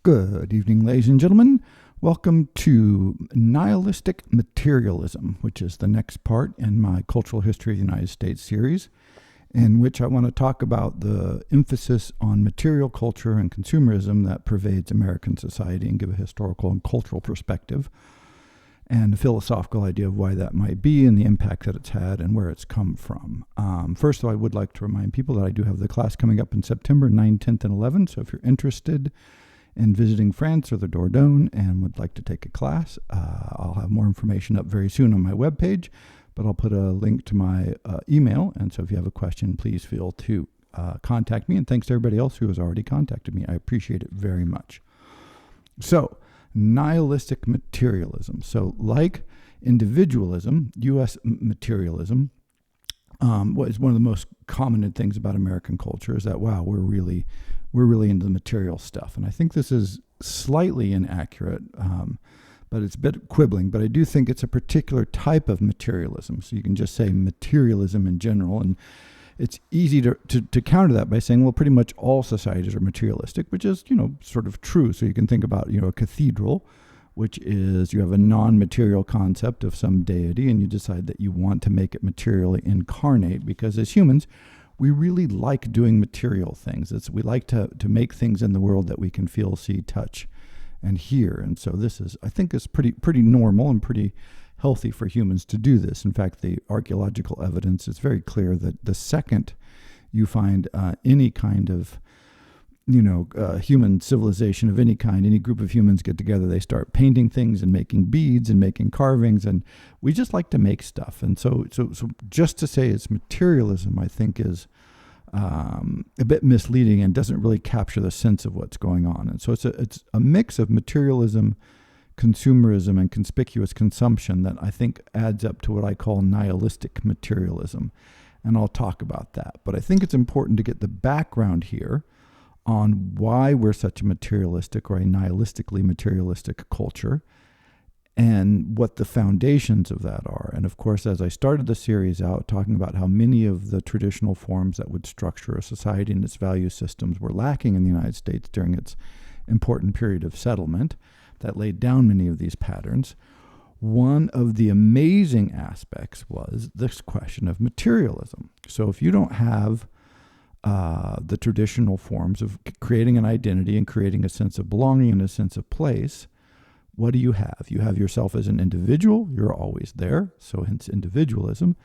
Good evening, ladies and gentlemen. Welcome to Nihilistic Materialism, which is the next part in my Cultural History of the United States series, in which I want to talk about the emphasis on material culture and consumerism that pervades American society and give a historical and cultural perspective and a philosophical idea of why that might be and the impact that it's had and where it's come from. First, though, I would like to remind people that I do have the class coming up in September 9, 10th, and 11th, so if you're interested in visiting France or the Dordogne and would like to take a class, I'll have more information up very soon on my webpage, but I'll put a link to my email, and so if you have a question, please feel to contact me, and thanks to everybody else who has already contacted me. I appreciate it very much. So, nihilistic materialism. So, like individualism, U.S. materialism, what is one of the most common things about American culture is that, wow, we're really into the material stuff. And I think this is slightly inaccurate, but it's a bit quibbling. But I do think it's a particular type of materialism. So you can just say materialism in general. And it's easy to counter that by saying, well, pretty much all societies are materialistic, which is, sort of true. So you can think about, a cathedral, which is you have a non-material concept of some deity, and you decide that you want to make it materially incarnate, because as humans, we really like doing material things. We like to make things in the world that we can feel, see, touch, and hear. And so this is, I think, is pretty normal and pretty healthy for humans to do this. In fact, the archaeological evidence is very clear that the second you find any kind of human civilization of any kind, any group of humans get together, they start painting things and making beads and making carvings, and we just like to make stuff. And so just to say it's materialism, I think, is a bit misleading and doesn't really capture the sense of what's going on. And so it's a mix of materialism, consumerism, and conspicuous consumption that I think adds up to what I call nihilistic materialism. And I'll talk about that. But I think it's important to get the background here on why we're such a materialistic or a nihilistically materialistic culture and what the foundations of that are. And of course, as I started the series out talking about how many of the traditional forms that would structure a society and its value systems were lacking in the United States during its important period of settlement that laid down many of these patterns, one of the amazing aspects was this question of materialism. So if you don't have the traditional forms of creating an identity and creating a sense of belonging and a sense of place, what do you have? You have yourself as an individual. You're always there, so hence individualism.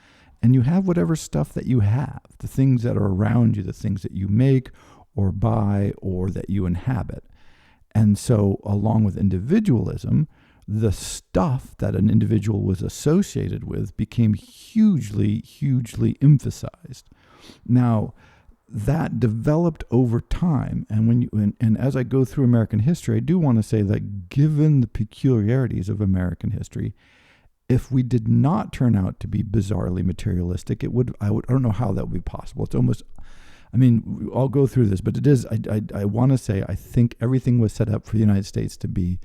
And you have whatever stuff that you have, the things that are around you, the things that you make or buy or that you inhabit. And so along with individualism, the stuff that an individual was associated with became hugely, hugely emphasized. Now, that developed over time, and as I go through American history, I do want to say that given the peculiarities of American history, if we did not turn out to be bizarrely materialistic, I don't know how that would be possible. It's almost, I'll go through this, but it is, I want to say, I think everything was set up for the United States to be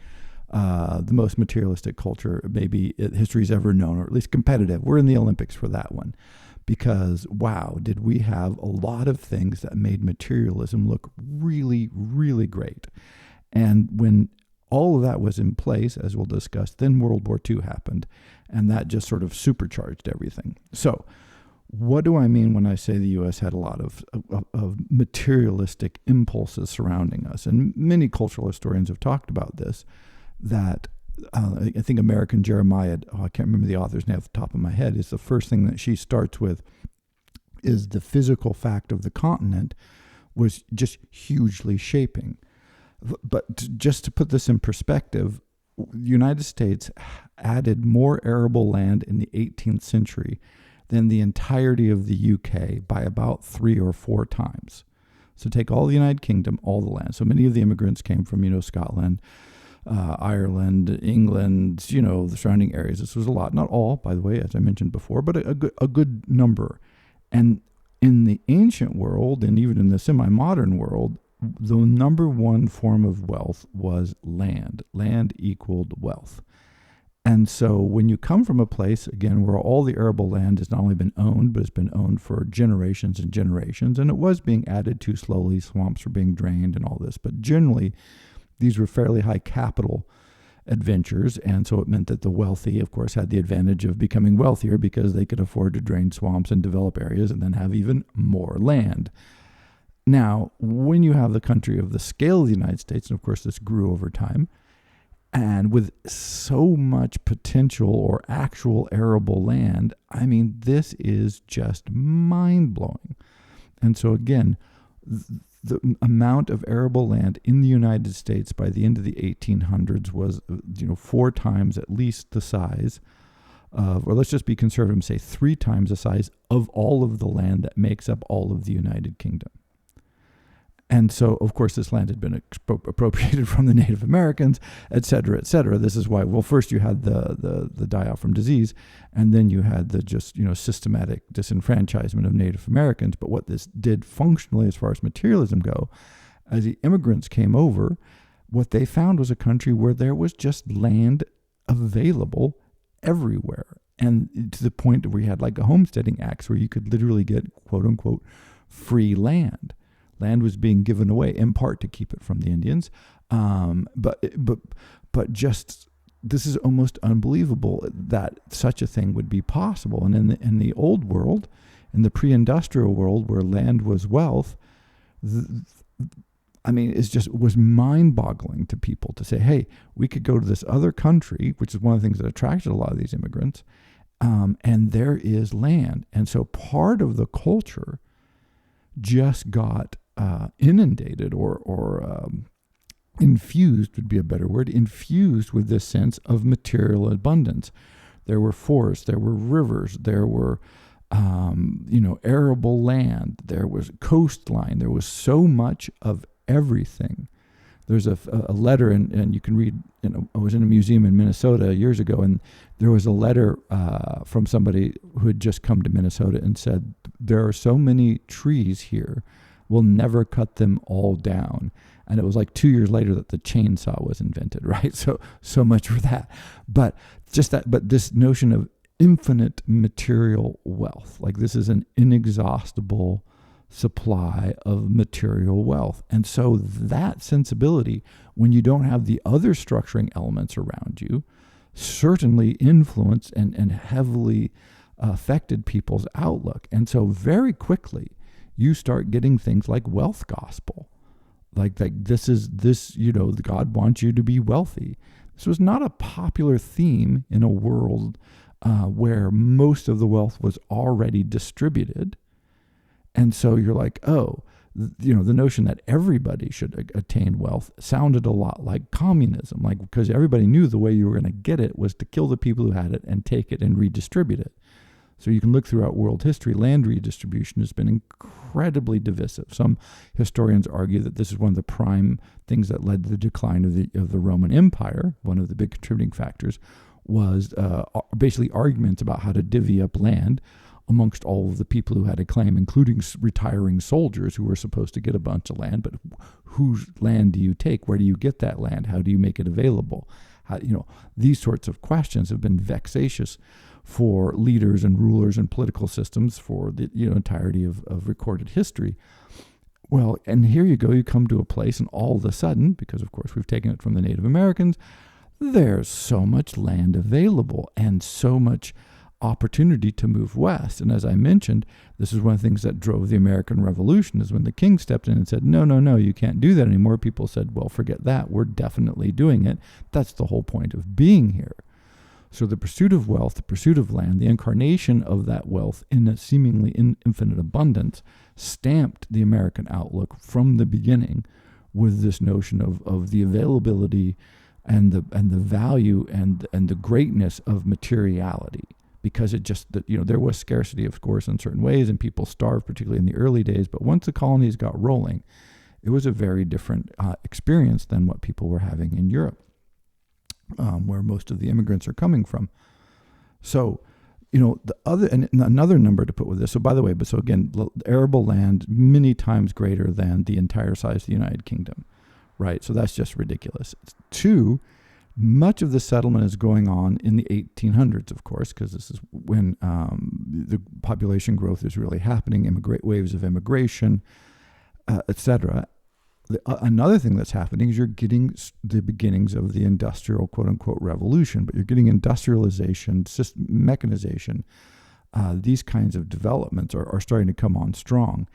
the most materialistic culture maybe history's ever known, or at least competitive. We're in the Olympics for that one. Because, wow, did we have a lot of things that made materialism look really, really great. And when all of that was in place, as we'll discuss, then World War II happened, and that just sort of supercharged everything. So what do I mean when I say the U.S. had a lot of materialistic impulses surrounding us? And many cultural historians have talked about this, that I think American Jeremiah, I can't remember the author's name off the top of my head, is the first thing that she starts with is the physical fact of the continent was just hugely shaping. But just to put this in perspective, the United States added more arable land in the 18th century than the entirety of the UK by about 3 or 4 times. So take all the United Kingdom, all the land. So many of the immigrants came from, Scotland, Ireland, England, the surrounding areas. This was a lot. Not all, by the way, as I mentioned before, but a good number. And in the ancient world, and even in the semi-modern world, the number one form of wealth was land. Land equaled wealth. And so when you come from a place, again, where all the arable land has not only been owned, but it's been owned for generations and generations, and it was being added to slowly, swamps were being drained and all this, but generally These were fairly high capital adventures, and so it meant that the wealthy, of course, had the advantage of becoming wealthier because they could afford to drain swamps and develop areas and then have even more land. Now, when you have the country of the scale of the United States, and of course this grew over time, and with so much potential or actual arable land, I mean, this is just mind-blowing. And so again, the amount of arable land in the United States by the end of the 1800s was, 4 times at least the size of, or let's just be conservative and say 3 times the size of all of the land that makes up all of the United Kingdom. And so, of course, this land had been appropriated from the Native Americans, et cetera, et cetera. This is why, well, first you had the die-off from disease, and then you had the just, systematic disenfranchisement of Native Americans. But what this did functionally as far as materialism go, as the immigrants came over, what they found was a country where there was just land available everywhere. And to the point where you had like a homesteading act where you could literally get, quote unquote, free land. Land was being given away in part to keep it from the Indians, but just this is almost unbelievable that such a thing would be possible. And in the old world, in the pre-industrial world where land was wealth, it was mind-boggling to people to say, hey, we could go to this other country, which is one of the things that attracted a lot of these immigrants, and there is land. And so part of the culture just got inundated or infused would be a better word, infused with this sense of material abundance. There were forests, there were rivers, there were, arable land, there was coastline, there was so much of everything. There's a letter, and you can read, I was in a museum in Minnesota years ago, and there was a letter from somebody who had just come to Minnesota and said, there are so many trees here, we'll never cut them all down. And it was like 2 years later that the chainsaw was invented, right? So much for that. But this notion of infinite material wealth, like this is an inexhaustible supply of material wealth. And so that sensibility, when you don't have the other structuring elements around you, certainly influenced and heavily affected people's outlook. And so very quickly, you start getting things like wealth gospel. Like God wants you to be wealthy. This was not a popular theme in a world where most of the wealth was already distributed. And so you're like, the notion that everybody should attain wealth sounded a lot like communism, because everybody knew the way you were going to get it was to kill the people who had it and take it and redistribute it. So you can look throughout world history, land redistribution has been incredibly divisive. Some historians argue that this is one of the prime things that led to the decline of the Roman Empire. One of the big contributing factors was basically arguments about how to divvy up land amongst all of the people who had a claim, including retiring soldiers who were supposed to get a bunch of land. But whose land do you take? Where do you get that land? How do you make it available? These sorts of questions have been vexatious for leaders and rulers and political systems for the entirety of recorded history. Well, and here you go, you come to a place, and all of a sudden, because of course we've taken it from the Native Americans, there's so much land available and so much opportunity to move west. And as I mentioned, this is one of the things that drove the American Revolution, is when the king stepped in and said, no, you can't do that anymore. People said, well, forget that. We're definitely doing it. That's the whole point of being here. So the pursuit of wealth, the pursuit of land, the incarnation of that wealth in a seemingly infinite abundance stamped the American outlook from the beginning with this notion of the availability and the value and the greatness of materiality. Because there was scarcity, of course, in certain ways, and people starved, particularly in the early days. But once the colonies got rolling, it was a very different experience than what people were having in Europe, where most of the immigrants are coming from. So, another number to put with this. So, by the way, again, arable land many times greater than the entire size of the United Kingdom, right? So that's just ridiculous. 2. Much of the settlement is going on in the 1800s, of course, because this is when the population growth is really happening, waves of immigration, etc. Another thing that's happening is you're getting the beginnings of the industrial quote unquote revolution, but you're getting industrialization, mechanization. These kinds of developments are starting to come on strong.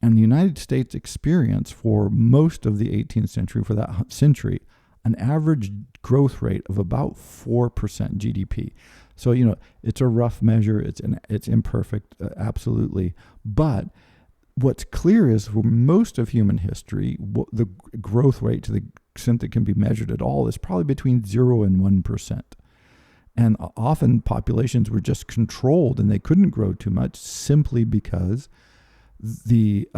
And the United States experienced for most of the 18th century, for that century, an average growth rate of about 4% GDP. So, it's a rough measure. It's imperfect, absolutely. But what's clear is for most of human history, the growth rate, to the extent that can be measured at all, is probably between 0 and 1%. And often populations were just controlled and they couldn't grow too much simply because the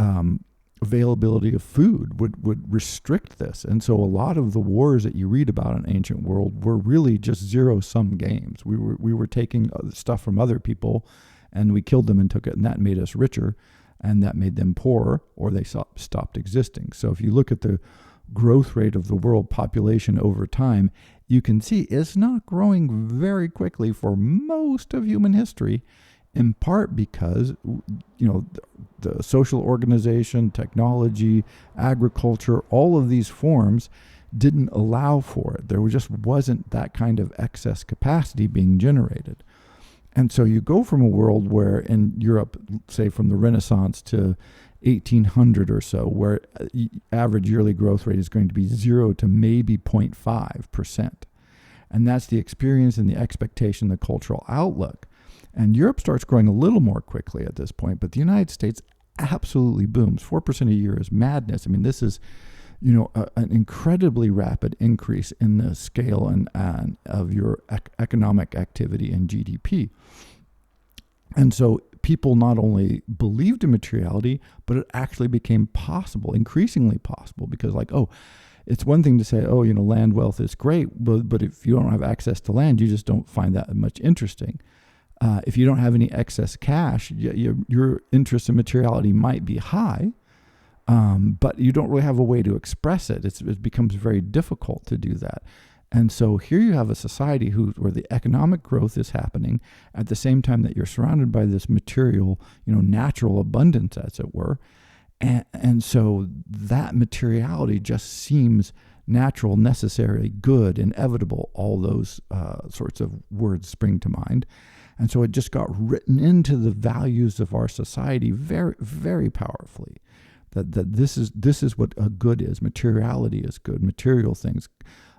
availability of food would restrict this. And so a lot of the wars that you read about in ancient world were really just zero-sum games. We were taking stuff from other people and we killed them and took it, and that made us richer, and that made them poorer, or they stopped existing. So if you look at the growth rate of the world population over time, you can see it's not growing very quickly for most of human history, in part because the social organization, technology, agriculture, all of these forms didn't allow for it. There just wasn't that kind of excess capacity being generated. And so you go from a world where in Europe, say from the Renaissance to 1800 or so, where average yearly growth rate is going to be 0 to maybe 0.5%. And that's the experience and the expectation, the cultural outlook. And Europe starts growing a little more quickly at this point, but the United States absolutely booms. 4% a year is madness. I mean, this is, an incredibly rapid increase in the scale and of your economic activity and GDP. And so people not only believed in materiality, but it actually became possible, increasingly possible, because it's one thing to say, land wealth is great, but if you don't have access to land, you just don't find that much interesting. If you don't have any excess cash, your interest in materiality might be high, but you don't really have a way to express it. It becomes very difficult to do that. And so here you have a society where the economic growth is happening at the same time that you're surrounded by this material, natural abundance, as it were. And so that materiality just seems natural, necessary, good, inevitable. All those sorts of words spring to mind. And so it just got written into the values of our society very, very powerfully. That this is what a good is. Materiality is good. Material things,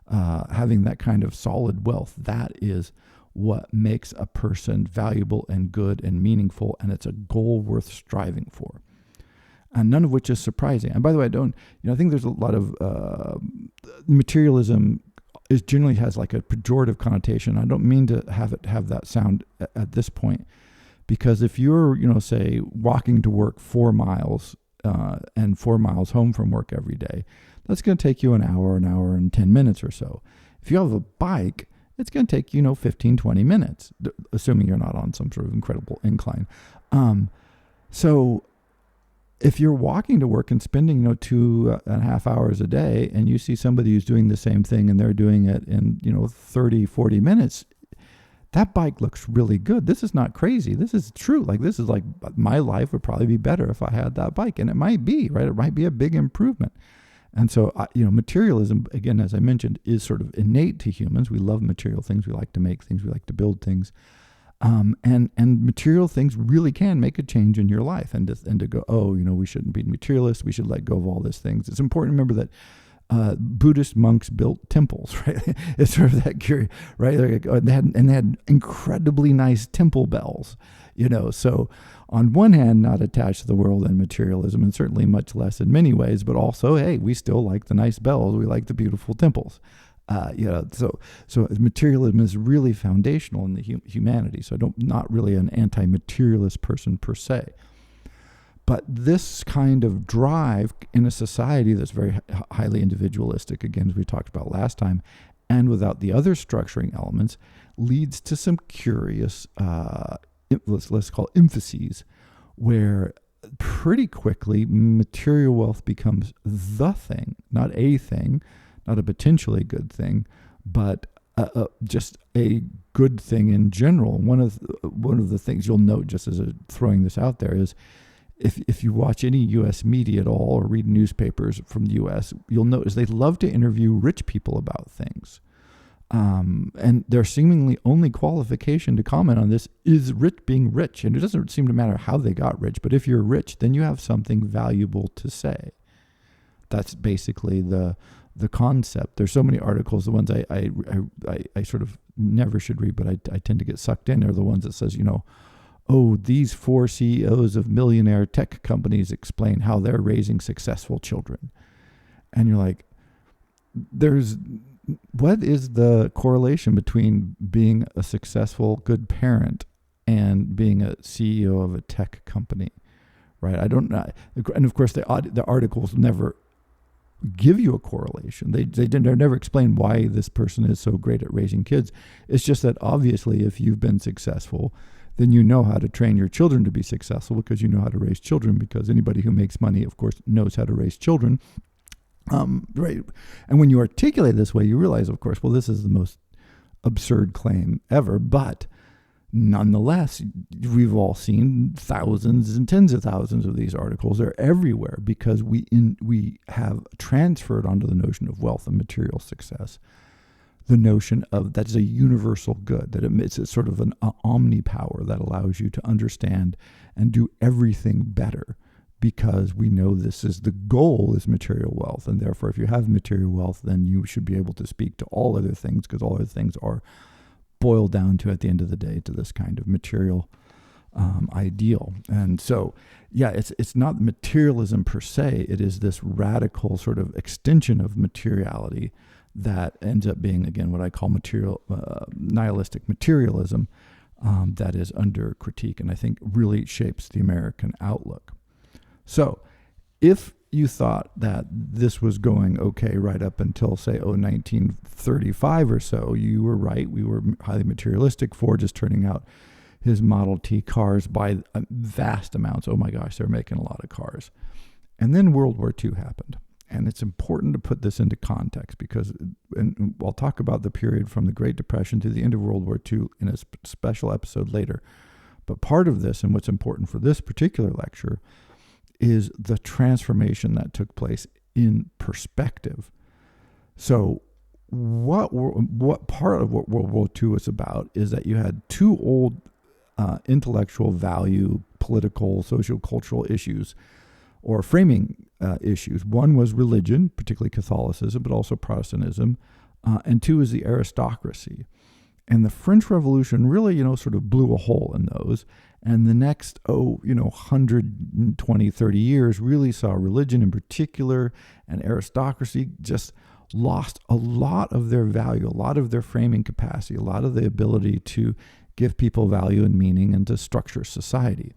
having that kind of solid wealth, that is what makes a person valuable and good and meaningful, and it's a goal worth striving for. And none of which is surprising. And by the way, I think there's a lot of materialism generally has like a pejorative connotation. I don't mean to have that sound at this point, because if you're, say, walking to work 4 miles and 4 miles home from work every day, that's going to take you an hour and 10 minutes or so. If you have a bike, it's going to take, 15, 20 minutes, assuming you're not on some sort of incredible incline. So if you're walking to work and spending, 2.5 hours a day, and you see somebody who's doing the same thing and they're doing it in, 30, 40 minutes, that bike looks really good. This is not crazy. This is true. This is like my life would probably be better if I had that bike. And it might be, right? It might be a big improvement. And so, materialism, again, as I mentioned, is sort of innate to humans. We love material things. We like to make things. We like to build things. And material things really can make a change in your life. And to go, we shouldn't be materialists. We should let go of all these things. It's important to remember that Buddhist monks built temples, right? It's sort of that curious, right? They had incredibly nice temple bells, So on one hand, not attached to the world and materialism, and certainly much less in many ways, but also, hey, we still like the nice bells. We like the beautiful temples. So materialism is really foundational in the humanity. So not really an anti-materialist person per se. But this kind of drive in a society that's very highly individualistic, again, as we talked about last time, and without the other structuring elements, leads to some curious, let's call it emphases, where pretty quickly material wealth becomes the thing, not a thing, not a potentially good thing, but just a good thing in general. One of the things you'll note, just as throwing this out there, is if you watch any U.S. media at all or read newspapers from the U.S., you'll notice they love to interview rich people about things. And their seemingly only qualification to comment on this is being rich. And it doesn't seem to matter how they got rich, but if you're rich, then you have something valuable to say. That's basically the concept. There's so many articles. The ones I sort of never should read, but I tend to get sucked in, are the ones that says, oh, these 4 CEOs of millionaire tech companies explain how they're raising successful children. And you're like, what is the correlation between being a successful, good parent and being a CEO of a tech company, right? I don't know. And of course, the articles never give you a correlation. They're never explain why this person is so great at raising kids. It's just that obviously if you've been successful, then you know how to train your children to be successful because you know how to raise children, because anybody who makes money, of course, knows how to raise children. Right. And when you articulate it this way, you realize, of course, well, this is the most absurd claim ever. But nonetheless, we've all seen thousands and tens of thousands of these articles. They're everywhere because we have transferred onto the notion of wealth and material success the notion of that's a universal good, that it's sort of an omnipower that allows you to understand and do everything better. Because we know this is the goal is material wealth. And therefore, if you have material wealth, then you should be able to speak to all other things, because all other things are boiled down to, at the end of the day, to this kind of material ideal. And so, yeah, it's not materialism per se. It is this radical sort of extension of materiality that ends up being, again, what I call nihilistic materialism that is under critique, and I think really shapes the American outlook. So if you thought that this was going okay right up until, say, 1935 or so, you were right. We were highly materialistic. Ford is turning out his Model T cars by vast amounts. Oh my gosh, they're making a lot of cars. And then World War II happened. And it's important to put this into context because, and I'll talk about the period from the Great Depression to the end of World War II in a special episode later. But part of this, and what's important for this particular lecture, is the transformation that took place in perspective. So what part of what World War II is about is that you had two old intellectual value, political, socio-cultural issues or framing issues. One was religion, particularly Catholicism, but also Protestantism, and two is the aristocracy. And the French Revolution really, sort of blew a hole in those. And the next, 120, 30 years really saw religion in particular and aristocracy just lost a lot of their value, a lot of their framing capacity, a lot of the ability to give people value and meaning and to structure society.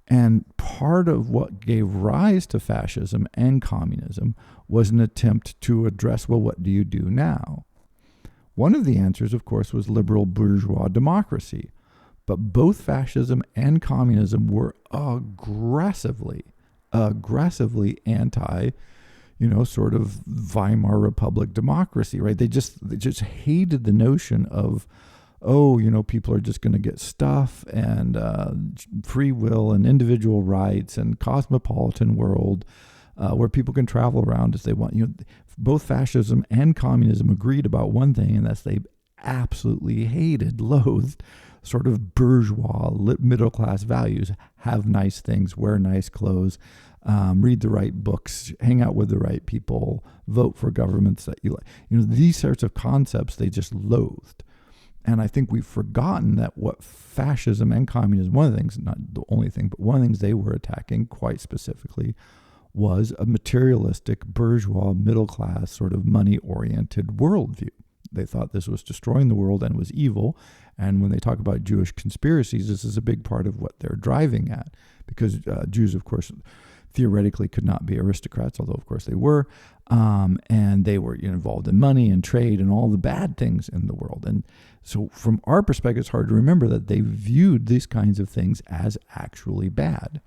And part of what gave rise to fascism and communism was an attempt to address, well, what do you do now? One of the answers, of course, was liberal bourgeois democracy. But both fascism and communism were aggressively anti, sort of Weimar Republic democracy, right? They just hated the notion of, people are just going to get stuff and free will and individual rights and cosmopolitan world where people can travel around as they want. Both fascism and communism agreed about one thing, and that's they absolutely loathed sort of bourgeois, middle-class values. Have nice things, wear nice clothes, read the right books, hang out with the right people, vote for governments that you like. These sorts of concepts they just loathed. And I think we've forgotten that what fascism and communism, one of the things, not the only thing, but one of the things they were attacking quite specifically was a materialistic, bourgeois, middle-class, sort of money-oriented worldview. They thought this was destroying the world and was evil. And when they talk about Jewish conspiracies, this is a big part of what they're driving at, because Jews, of course, theoretically could not be aristocrats, although, of course, they were. And they were involved in money and trade and all the bad things in the world. And so from our perspective, it's hard to remember that they viewed these kinds of things as actually bad.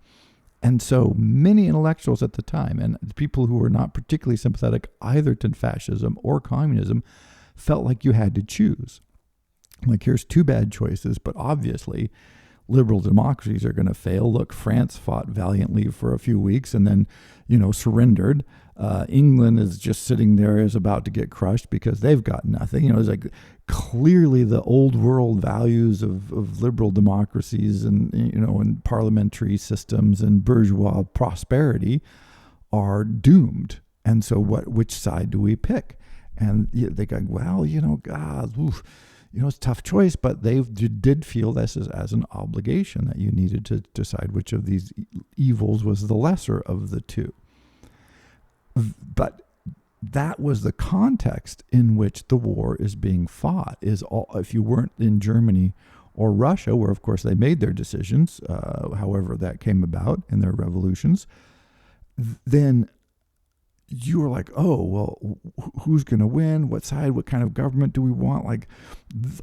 And so many intellectuals at the time, and people who were not particularly sympathetic either to fascism or communism, felt like you had to choose. Like, here's two bad choices, but obviously liberal democracies are going to fail. Look, France fought valiantly for a few weeks and then, surrendered. England is just sitting there, is about to get crushed because they've got nothing. It's like clearly the old world values of liberal democracies and parliamentary systems and bourgeois prosperity are doomed. And so which side do we pick? And they go, well, God, oof, it's a tough choice, but they did feel this as an obligation that you needed to decide which of these evils was the lesser of the two. But that was the context in which the war is being fought. If you weren't in Germany or Russia, where of course they made their decisions, however that came about in their revolutions, then you were like, oh, well, who's going to win? What side? What kind of government do we want? Like,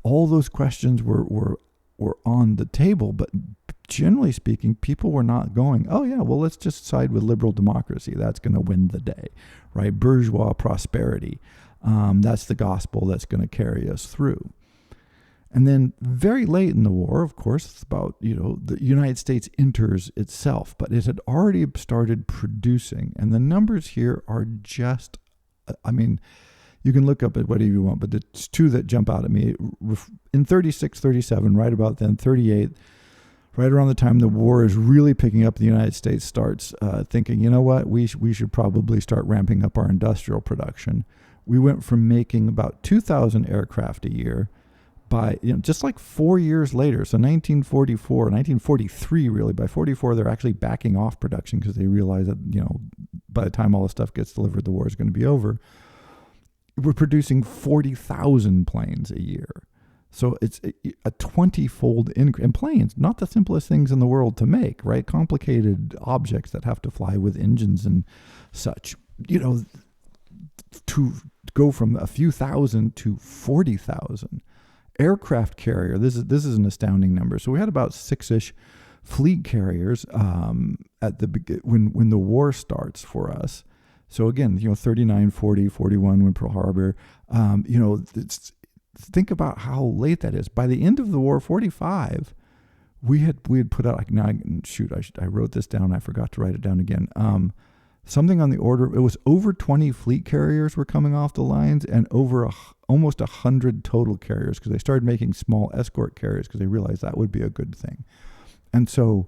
all those questions were on the table, but generally speaking, people were not going, oh yeah, well, let's just side with liberal democracy. That's going to win the day, right? Bourgeois prosperity. That's the gospel that's going to carry us through. And then very late in the war, of course, it's about, the United States enters itself, but it had already started producing. And the numbers here are just, you can look up at whatever you want, but it's two that jump out at me. In 36, 37, right about then, 38, right around the time the war is really picking up, the United States starts thinking, you know what, we should probably start ramping up our industrial production. We went from making about 2,000 aircraft a year by, just like 4 years later, so 1943 really, by 44 they're actually backing off production because they realize that, by the time all the stuff gets delivered, the war is going to be over. We're producing 40,000 planes a year. So it's a 20-fold increase. And planes, not the simplest things in the world to make, right? Complicated objects that have to fly with engines and such. To go from a few thousand to 40,000. Aircraft carrier, this is an astounding number. So we had about 6-ish fleet carriers at when the war starts for us. So again, 39, 40, 41 when Pearl Harbor, think about how late that is. By the end of the war, 45, we had put out, I wrote this down. I forgot to write it down again. Something on the order, it was over 20 fleet carriers were coming off the lines and over almost 100 total carriers because they started making small escort carriers because they realized that would be a good thing. And so,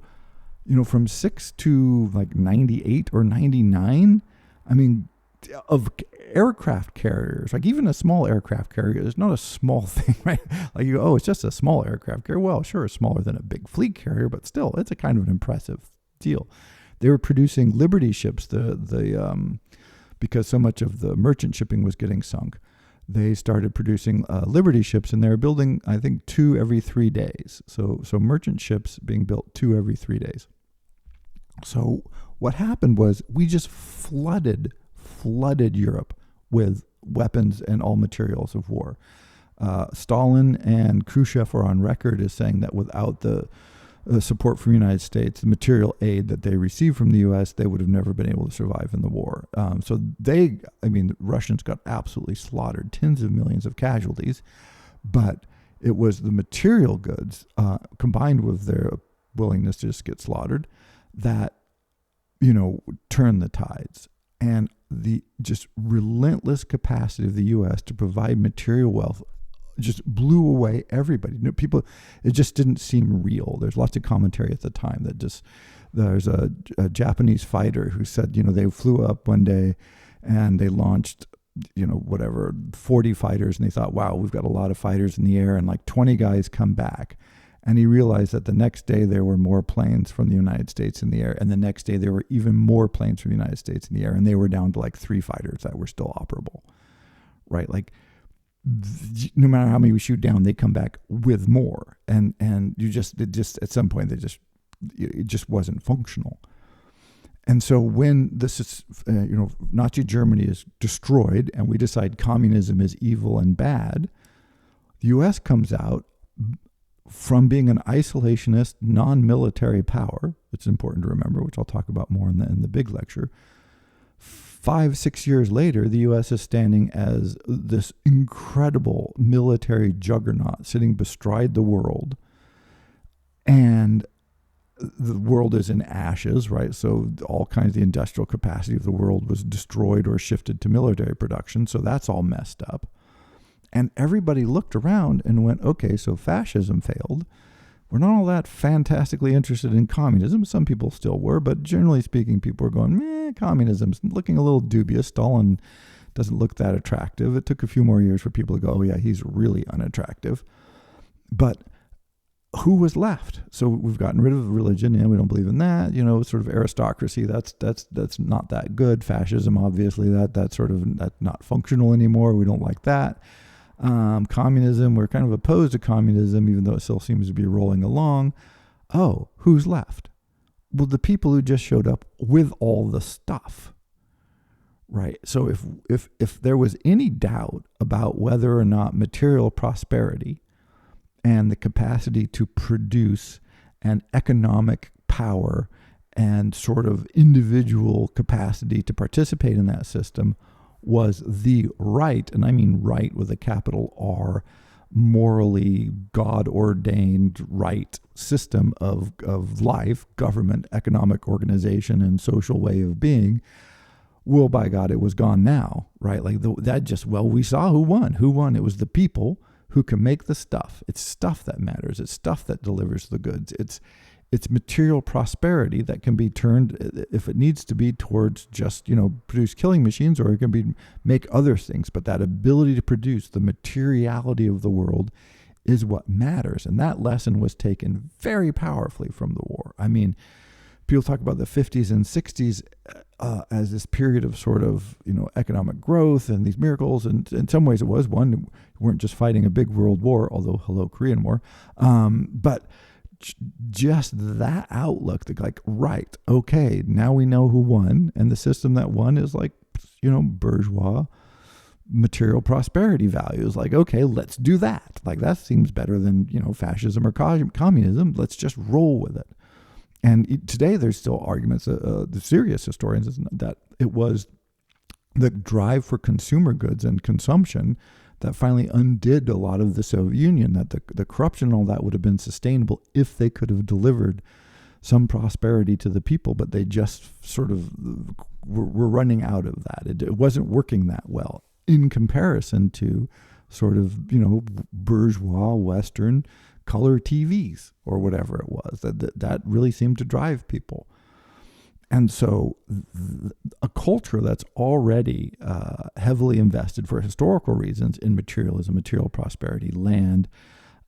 from 6 to like 98 or 99, of aircraft carriers, like even a small aircraft carrier is not a small thing, right? Like it's just a small aircraft carrier. Well, sure, it's smaller than a big fleet carrier, but still, it's a kind of an impressive deal. They were producing Liberty ships, because so much of the merchant shipping was getting sunk. They started producing Liberty ships, and they were building, I think, 2 every 3 days. So merchant ships being built 2 every 3 days. So what happened was we just flooded Europe with weapons and all materials of war. Stalin and Khrushchev are on record as saying that without the support from the United States, the material aid that they received from the U.S., they would have never been able to survive in the war. So the Russians got absolutely slaughtered, tens of millions of casualties, but it was the material goods combined with their willingness to just get slaughtered that, turned the tides. And the just relentless capacity of the U.S. to provide material wealth just blew away everybody. People, it just didn't seem real. There's lots of commentary at the time that there's a Japanese fighter who said, they flew up one day and they launched, 40 fighters, and they thought, wow, we've got a lot of fighters in the air, and like 20 guys come back. And he realized that the next day there were more planes from the United States in the air, and the next day there were even more planes from the United States in the air, and they were down to like 3 fighters that were still operable, right? Like, no matter how many we shoot down, they come back with more, and it just at some point it just wasn't functional. And so when this is Nazi Germany is destroyed, and we decide communism is evil and bad, the U.S. comes out from being an isolationist, non-military power. It's important to remember, which I'll talk about more in the big lecture. 5-6 years later, the U.S. is standing as this incredible military juggernaut sitting bestride the world. and the world is in ashes, right? So all kinds of the industrial capacity of the world was destroyed or shifted to military production. So that's all messed up. And everybody looked around and went, okay, so fascism failed. We're not all that fantastically interested in communism. Some people still were, but generally speaking, people were going, communism's looking a little dubious. Stalin doesn't look that attractive. It took a few more years for people to go, oh yeah, he's really unattractive. But who was left? So we've gotten rid of religion, and we don't believe in that. Sort of aristocracy. That's not that good. Fascism, obviously, that's not functional anymore. We don't like that. Communism, we're kind of opposed to communism, even though it still seems to be rolling along. Oh, who's left? Well, the people who just showed up with all the stuff, right? So if there was any doubt about whether or not material prosperity and the capacity to produce an economic power and sort of individual capacity to participate in that system was the right, and I mean right with a capital R, morally God-ordained right system of life, government, economic organization, and social way of being, well, by God, it was gone now, right? We saw who won. Who won? It was the people who can make the stuff. It's stuff that matters. It's stuff that delivers the goods. It's material prosperity that can be turned, if it needs to be, towards just, produce killing machines, or it can be make other things. But that ability to produce the materiality of the world is what matters. And that lesson was taken very powerfully from the war. I mean, people talk about the 50s and 60s as this period of sort of, economic growth and these miracles. And in some ways it was one. We weren't just fighting a big world war, although hello, Korean War. But just that outlook, right, okay, now we know who won. And the system that won is bourgeois material prosperity values. Okay, let's do that. That seems better than, fascism or communism. Let's just roll with it. And today there's still arguments, the serious historians, that it was the drive for consumer goods and consumption that finally undid a lot of the Soviet Union, that the corruption and all that would have been sustainable if they could have delivered some prosperity to the people, but they just sort of were running out of that. It wasn't working that well in comparison to sort of, bourgeois Western color TVs or whatever it was. That really seemed to drive people. And so a culture that's already heavily invested for historical reasons in materialism, material prosperity, land,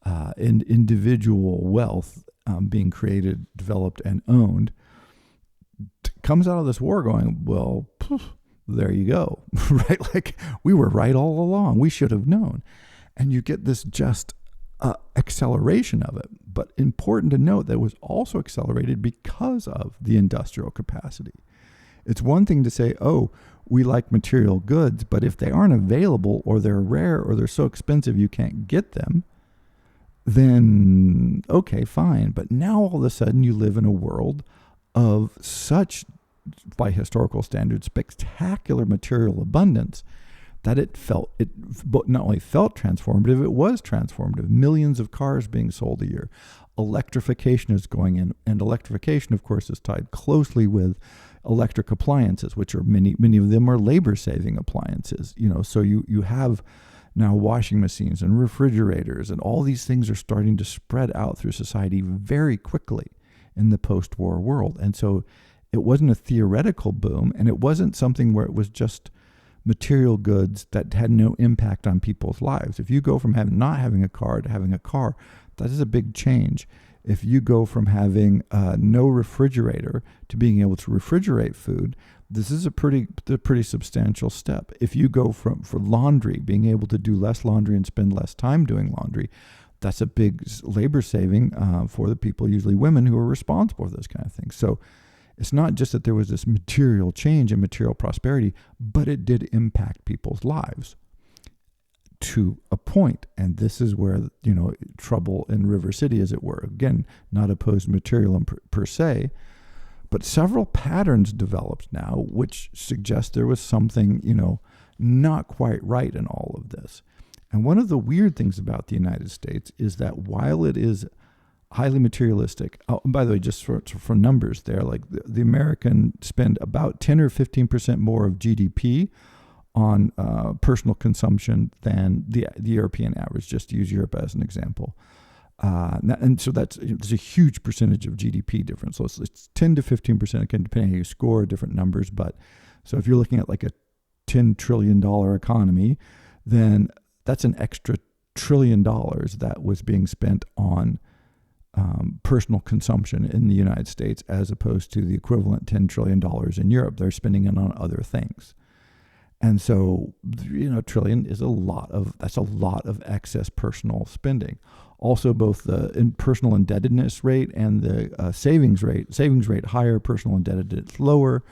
and individual wealth being created, developed, and owned, comes out of this war going, well, there you go, right? We were right all along. We should have known. And you get this just acceleration of it. But important to note that it was also accelerated because of the industrial capacity. It's one thing to say, oh, we like material goods, but if they aren't available, or they're rare, or they're so expensive you can't get them, then okay, fine. But now all of a sudden you live in a world of such, by historical standards, spectacular material abundance that it not only felt transformative, it was transformative. Millions of cars being sold a year. Electrification is going in, and electrification, of course, is tied closely with electric appliances, which are many of them are labor-saving appliances. So you have now washing machines and refrigerators, and all these things are starting to spread out through society very quickly in the post-war world. And so it wasn't a theoretical boom, and it wasn't something where it was just material goods that had no impact on people's lives. If you go from not having a car to having a car, that is a big change. If you go from having no refrigerator to being able to refrigerate food, this is a pretty substantial step. If you go for laundry, being able to do less laundry and spend less time doing laundry, that's a big labor saving for the people, usually women, who are responsible for those kind of things. So it's not just that there was this material change and material prosperity, but it did impact people's lives to a point. And this is where, trouble in River City, as it were. Again, not opposed to materialism per se, but several patterns developed now, which suggest there was something, not quite right in all of this. And one of the weird things about the United States is that while it is highly materialistic. Oh, and by the way, just for numbers there, like the American spend about 10 or 15% more of GDP on personal consumption than the European average, just to use Europe as an example. And so there's a huge percentage of GDP difference. So it's 10 to 15%, again, depending on how you score, different numbers. But so if you're looking at like a $10 trillion economy, then that's an extra $1 trillion that was being spent on personal consumption in the United States, as opposed to the equivalent $10 trillion in Europe. They're spending it on other things. And so, trillion is a lot of excess personal spending. Also, both the personal indebtedness rate and the savings rate higher, personal indebtedness lower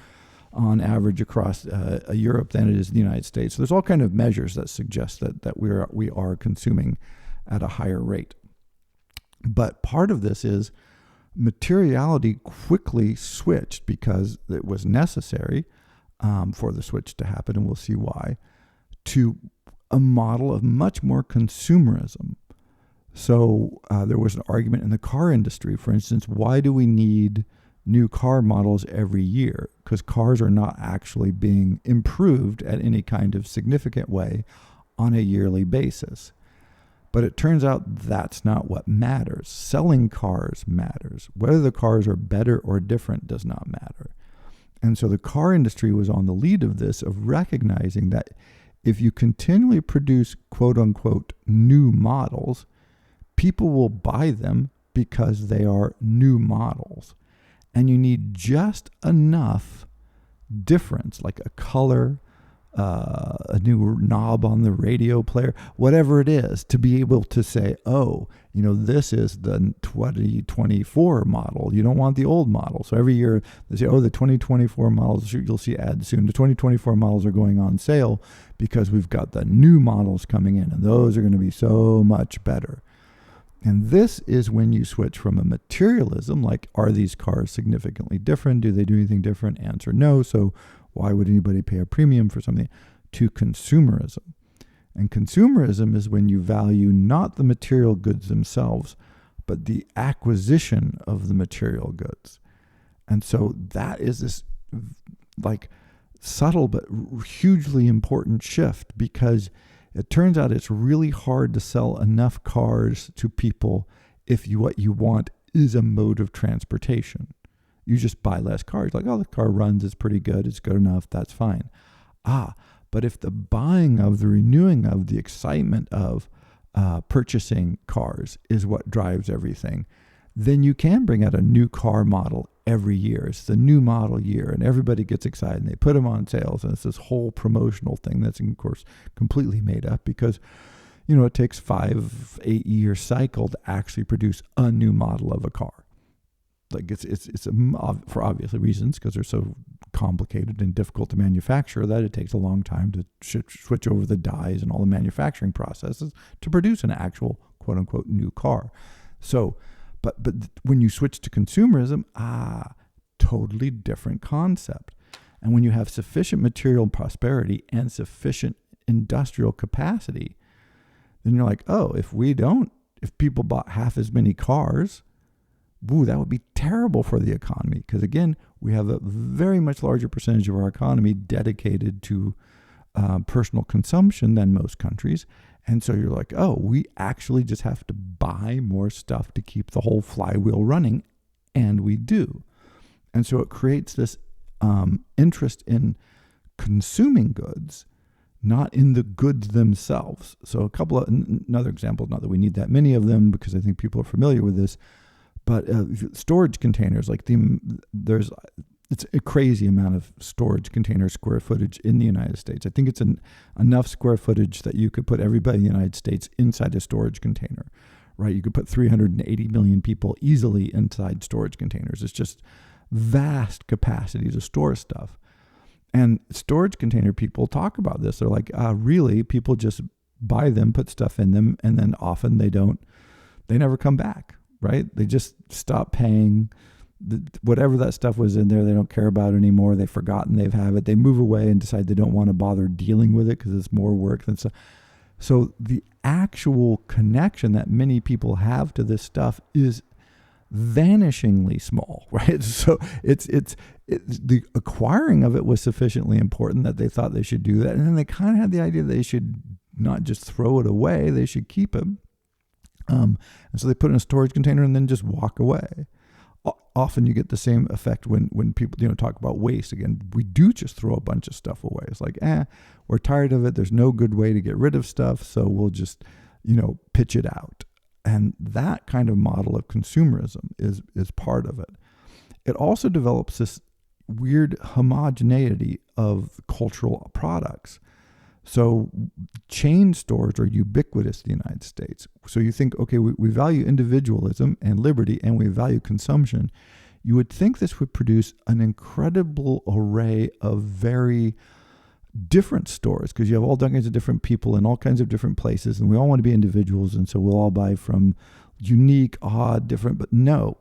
on average across Europe than it is in the United States. So there's all kind of measures that suggest that we are consuming at a higher rate. But part of this is materiality quickly switched, because it was necessary for the switch to happen, and we'll see why, to a model of much more consumerism. So there was an argument in the car industry, for instance, why do we need new car models every year? Because cars are not actually being improved at any kind of significant way on a yearly basis. But it turns out that's not what matters. Selling cars matters. Whether the cars are better or different does not matter. And so the car industry was on the lead of this, of recognizing that if you continually produce quote unquote new models, people will buy them because they are new models. And you need just enough difference, like a color, a new knob on the radio player, whatever it is, to be able to say, oh, this is the 2024 model. You don't want the old model. So every year they say, oh, the 2024 models, you'll see ads soon. The 2024 models are going on sale because we've got the new models coming in, and those are going to be so much better. And this is when you switch from a materialism, like, are these cars significantly different? Do they do anything different? Answer no. So why would anybody pay a premium for something? To consumerism. And consumerism is when you value not the material goods themselves, but the acquisition of the material goods. And so that is this like subtle but hugely important shift, because it turns out it's really hard to sell enough cars to people if what you want is a mode of transportation. You just buy less cars. Like, oh, the car runs, it's pretty good, it's good enough, that's fine. But if the buying of, the renewing of, the excitement of purchasing cars is what drives everything, then you can bring out a new car model every year. It's the new model year, and everybody gets excited, and they put them on sales, and it's this whole promotional thing that's, of course, completely made up, because it takes 5-8 year cycle to actually produce a new model of a car. Like it's for obvious reasons, because they're so complicated and difficult to manufacture, that it takes a long time to switch over the dies and all the manufacturing processes to produce an actual quote unquote new car. So, but when you switch to consumerism, totally different concept. And when you have sufficient material prosperity and sufficient industrial capacity, then you're like, oh, if people bought half as many cars, that would be terrible for the economy, because again, we have a very much larger percentage of our economy dedicated to personal consumption than most countries. And so you're like, oh, we actually just have to buy more stuff to keep the whole flywheel running, and we do. And so it creates this interest in consuming goods, not in the goods themselves. So another example, not that we need that many of them, because I think people are familiar with this, but storage containers, it's a crazy amount of storage container square footage in the United States. I think it's enough square footage that you could put everybody in the United States inside a storage container, right? You could put 380 million people easily inside storage containers. It's just vast capacity to store stuff. And storage container people talk about this. They're like, really, people just buy them, put stuff in them, and then often they never come back, right? They just stop paying. Whatever that stuff was in there, they don't care about it anymore. They've forgotten they've had it. They move away and decide they don't want to bother dealing with it because it's more work than stuff. So the actual connection that many people have to this stuff is vanishingly small, right? So it's the acquiring of it was sufficiently important that they thought they should do that. And then they kind of had the idea that they should not just throw it away, they should keep it. And so they put it in a storage container and then just walk away. Often you get the same effect when people talk about waste. Again, we do just throw a bunch of stuff away. It's like, we're tired of it. There's no good way to get rid of stuff, so we'll just pitch it out. And that kind of model of consumerism is part of it. It also develops this weird homogeneity of cultural products. So chain stores are ubiquitous in the United States. So you think, okay, we value individualism and liberty, and we value consumption. You would think this would produce an incredible array of very different stores, because you have all kinds of different people in all kinds of different places, and we all want to be individuals, and so we'll all buy from unique, odd, different, but no,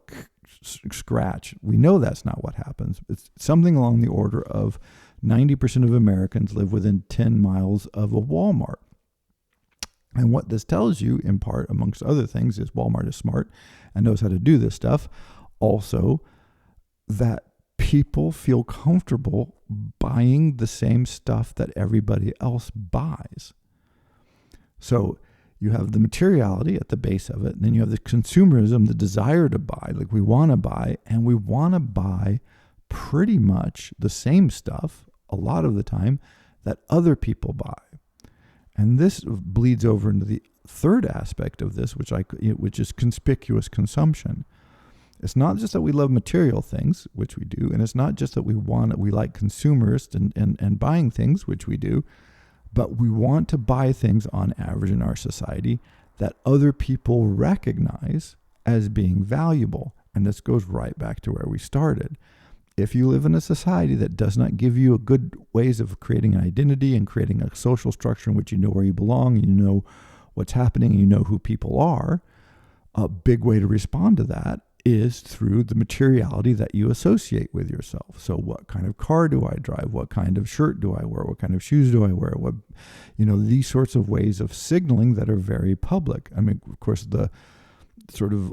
scratch. We know that's not what happens. It's something along the order of 90% of Americans live within 10 miles of a Walmart. And what this tells you, in part, amongst other things, is Walmart is smart and knows how to do this stuff. Also, that people feel comfortable buying the same stuff that everybody else buys. So you have the materiality at the base of it, and then you have the consumerism, the desire to buy, like we want to buy, and we want to buy pretty much the same stuff a lot of the time that other people buy. And this bleeds over into the third aspect of this, which is conspicuous consumption. It's not just that we love material things, which we do, and it's not just that we like consumers and buying things, which we do, but we want to buy things on average in our society that other people recognize as being valuable. And this goes right back to where we started. If you live in a society that does not give you a good ways of creating an identity and creating a social structure in which you know where you belong, you know what's happening, you know who people are, a big way to respond to that is through the materiality that you associate with yourself. So what kind of car do I drive? What kind of shirt do I wear? What kind of shoes do I wear? These sorts of ways of signaling that are very public. I mean, of course, the sort of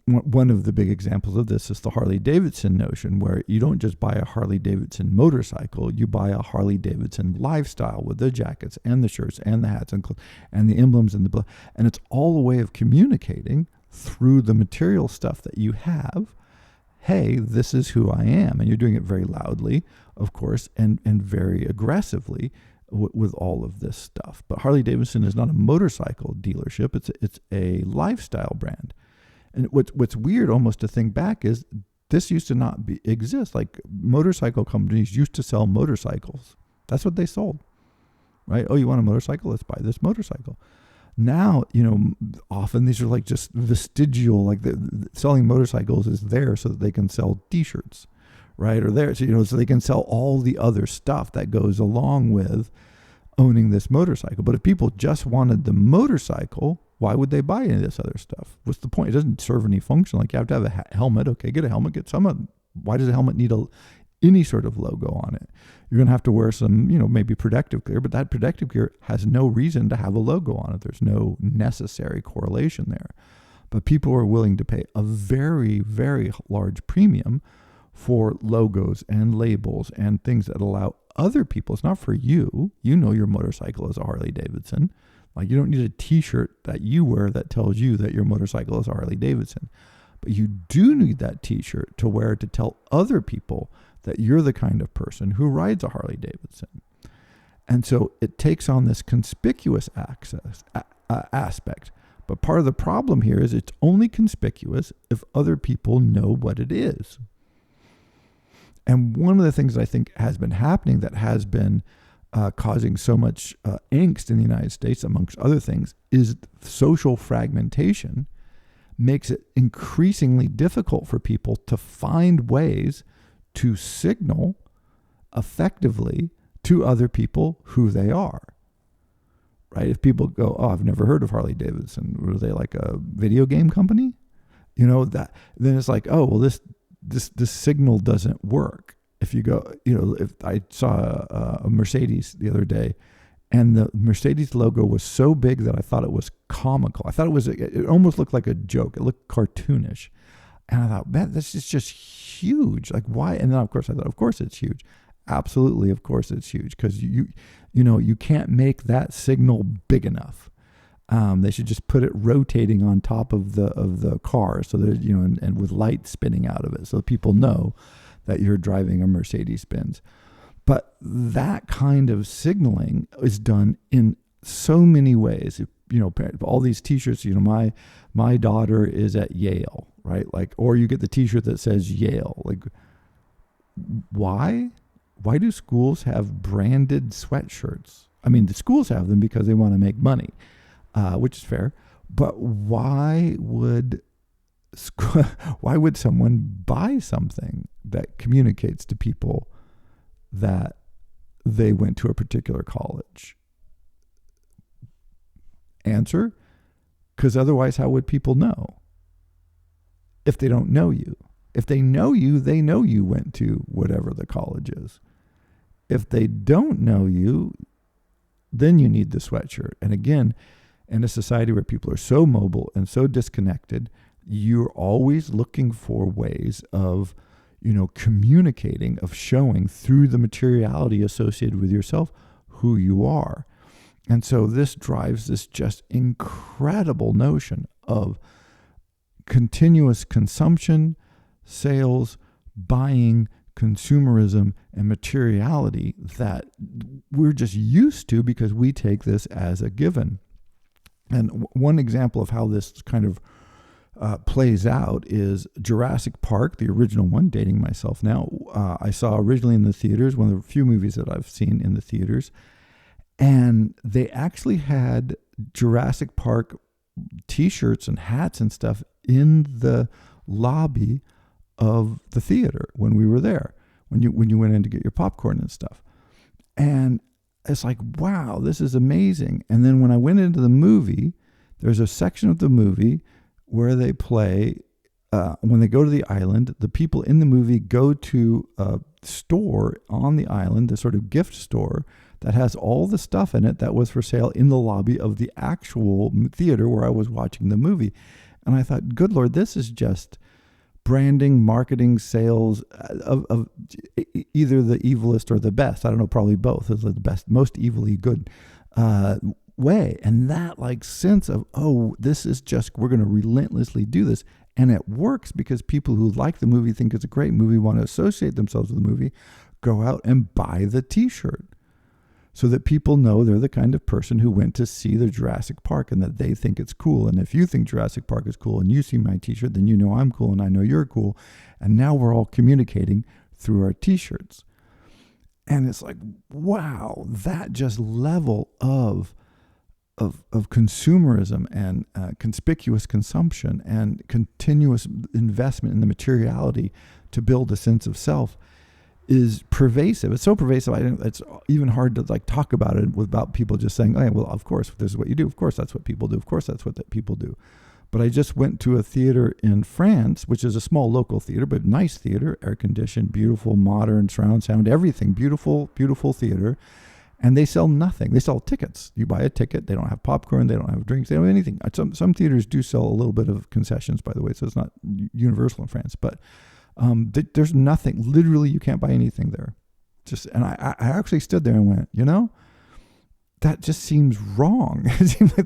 one of the big examples of this is the Harley Davidson notion, where you don't just buy a Harley Davidson motorcycle, you buy a Harley Davidson lifestyle with the jackets and the shirts and the hats and the emblems and it's all a way of communicating through the material stuff that you have. Hey, this is who I am. And you're doing it very loudly, of course, and very aggressively with all of this stuff. But Harley Davidson is not a motorcycle dealership. It's a lifestyle brand. And what's weird almost to think back is this used to not exist. Like motorcycle companies used to sell motorcycles. That's what they sold, right? Oh, you want a motorcycle? Let's buy this motorcycle. Now, often these are like just vestigial, like selling motorcycles is there so that they can sell t-shirts, right? Or there, so they can sell all the other stuff that goes along with owning this motorcycle. But if people just wanted the motorcycle, why would they buy any of this other stuff? What's the point? It doesn't serve any function. Like you have to have a helmet. Okay, get a helmet, get some. Why does a helmet need any sort of logo on it? You're going to have to wear some, maybe protective gear, but that protective gear has no reason to have a logo on it. There's no necessary correlation there. But people are willing to pay a very, very large premium for logos and labels and things that allow other people. It's not for you. You know your motorcycle is a Harley Davidson. Like you don't need a t-shirt that you wear that tells you that your motorcycle is a Harley Davidson. But you do need that t-shirt to wear to tell other people that you're the kind of person who rides a Harley Davidson. And so it takes on this conspicuous aspect. But part of the problem here is it's only conspicuous if other people know what it is. And one of the things I think has been happening that has been causing so much angst in the United States, amongst other things, is social fragmentation makes it increasingly difficult for people to find ways to signal effectively to other people who they are, right? If people go, oh, I've never heard of Harley Davidson. Were they like a video game company? Then it's like, oh, well, this signal doesn't work. If you go, if I saw a Mercedes the other day, and the Mercedes logo was so big that I thought it was comical. I thought it almost looked like a joke. It looked cartoonish. And I thought, man, this is just huge. Like, why? And then, of course, I thought, of course it's huge. Absolutely, of course it's huge, because you can't make that signal big enough. They should just put it rotating on top of the car, so that and with light spinning out of it, so people know that you're driving a Mercedes-Benz. But that kind of signaling is done in so many ways. All these T-shirts. My daughter is at Yale, right? Like, or you get the T-shirt that says Yale. Like, why? Why do schools have branded sweatshirts? I mean, the schools have them because they want to make money, which is fair. But why would someone buy something that communicates to people that they went to a particular college? Answer: because otherwise, how would people know if they don't know you? If they know you, they know you went to whatever the college is. If they don't know you, then you need the sweatshirt. And again, in a society where people are so mobile and so disconnected, you're always looking for ways of, communicating, of showing through the materiality associated with yourself who you are. And so this drives this just incredible notion of continuous consumption, sales, buying, consumerism, and materiality that we're just used to because we take this as a given. And one example of how this kind of plays out is Jurassic Park, the original one, dating myself now. I saw originally in the theaters, one of the few movies that I've seen in the theaters. And they actually had Jurassic Park T-shirts and hats and stuff in the lobby of the theater when we were there, when you went in to get your popcorn and stuff. And it's like, wow, this is amazing. And then when I went into the movie, there's a section of the movie where they play, when they go to the island, the people in the movie go to a store on the island, a sort of gift store that has all the stuff in it that was for sale in the lobby of the actual theater where I was watching the movie. And I thought, good Lord, this is just branding, marketing, sales of either the evilest or the best. I don't know, probably both. Is the best, most evilly good way. And that sense of, this is just, we're going to relentlessly do this. And it works because people who like the movie, think it's a great movie, want to associate themselves with the movie, go out and buy the T-shirt, so that people know they're the kind of person who went to see the Jurassic Park and that they think it's cool. And if you think Jurassic Park is cool and you see my T-shirt, then you know I'm cool and I know you're cool. And now we're all communicating through our T-shirts. And it's like, wow, that just level of consumerism and conspicuous consumption and continuous investment in the materiality to build a sense of self is pervasive. It's so pervasive. It's even hard to talk about it without people just saying, "Oh, well, of course, this is what you do. Of course, that's what people do. Of course, that's what people do." But I just went to a theater in France, which is a small local theater, but nice theater, air conditioned, beautiful, modern, surround sound, everything, beautiful, beautiful theater. And they sell nothing. They sell tickets. You buy a ticket. They don't have popcorn. They don't have drinks. They don't have anything. Some theaters do sell a little bit of concessions, by the way, so it's not universal in France, but there's nothing. Literally, you can't buy anything there. And I actually stood there and went, that just seems wrong. It seems